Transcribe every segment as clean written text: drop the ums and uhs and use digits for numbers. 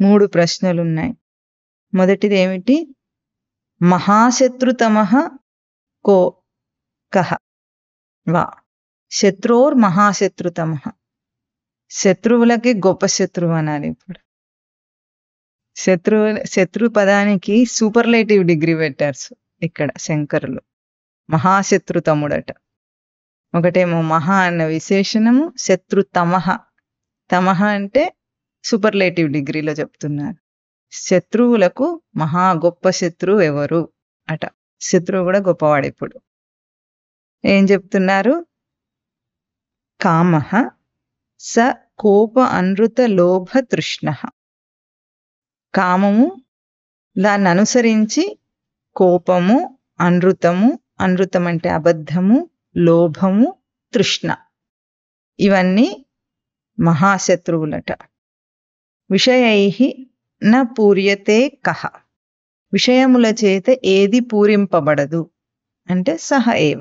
3 ప్రశ్నలున్నాయి. మొదటిది ఏమిటి? మహాశత్రుతమః కో కః వా శత్రోర్ మహాశత్రుతమః. శత్రువులకి గొప్ప శత్రువు అనాలి ఇప్పుడు. శత్రు పదానికి సూపర్లేటివ్ డిగ్రీ పెట్టారు ఇక్కడ శంకరులు. మహాశత్రుతముడట. ఒకటేమో మహా అన్న విశేషణము, శత్రుతమః. తమః అంటే సూపర్లేటివ్ డిగ్రీలో చెప్తున్నారు. శత్రువులకు మహా గొప్ప శత్రువు ఎవరు అట. శత్రువు కూడా గొప్పవాడు ఇప్పుడు. ఏం చెప్తున్నారు? కామః స కోప అనృత లోభ తృష్ణః. కామము, దాన్ని అనుసరించి కోపము, అనృతము, అనృతం అంటే అబద్ధము, లోభము, తృష్ణ, ఇవన్నీ మహాశత్రువులట. విషయైః న పూర్యతే కః. విషయముల చేత ఏది పూరింపబడదు అంటే సహ ఏవ.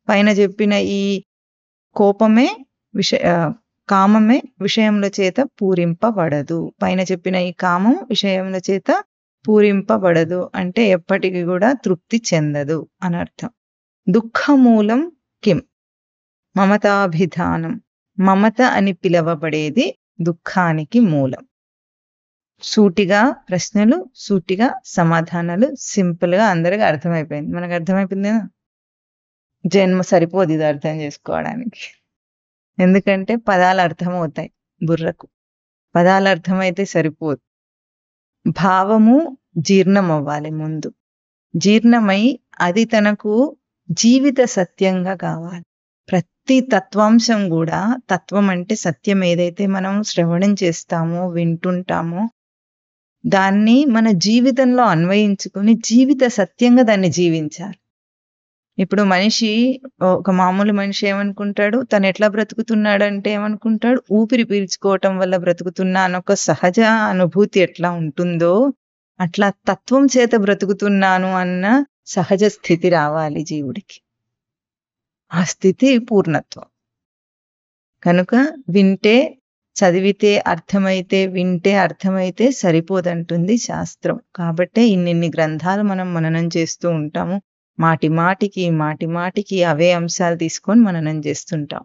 పైన చెప్పిన ఈ కోపమే కామమే విషయముల చేత పూరింపబడదు. పైన చెప్పిన ఈ కామం విషయముల చేత పూరింపబడదు అంటే ఎప్పటికీ కూడా తృప్తి చెందదు అనర్థం. దుఃఖమూలం కిం? మమతాభిధానం. మమత అని పిలవబడేది దుఃఖానికి మూలం. సూటిగా ప్రశ్నలు, సూటిగా సమాధానాలు, సింపుల్గా అందరికి అర్థమైపోయింది. మనకు అర్థమైపోయింది కదా. జన్మ సరిపోదు ఇది అర్థం చేసుకోవడానికి. ఎందుకంటే పదాలు అర్థమవుతాయి బుర్రకు. పదాలు అర్థమైతే సరిపోదు. భావము జీర్ణం అవ్వాలి ముందు. జీర్ణమై అది తనకు జీవిత సత్యంగా కావాలి. ప్రతి తత్వాంశం కూడా, తత్వం అంటే సత్యం ఏదైతే మనం శ్రవణం చేస్తామో, వింటుంటామో, దాన్ని మన జీవితంలో అన్వయించుకొని జీవిత సత్యంగా దాన్ని జీవించాలి. ఇప్పుడు మనిషి, ఒక మామూలు మనిషి ఏమనుకుంటాడు? తను ఎట్లా బ్రతుకుతున్నాడు అంటే ఏమనుకుంటాడు? ఊపిరి పీల్చుకోవటం వల్ల బ్రతుకుతున్నా అనొక సహజ అనుభూతి ఎట్లా ఉంటుందో అట్లా తత్వం చేత బ్రతుకుతున్నాను అన్న సహజ స్థితి రావాలి జీవుడికి. ఆ స్థితి పూర్ణత్వం. కనుక వింటే, చదివితే అర్థమైతే, వింటే అర్థమైతే సరిపోదంటుంది శాస్త్రం. కాబట్టే ఇన్నిన్ని గ్రంథాలు మనం మననం చేస్తూ ఉంటాము. మాటి మాటికి అవే అంశాలు తీసుకొని మననం చేస్తుంటాం.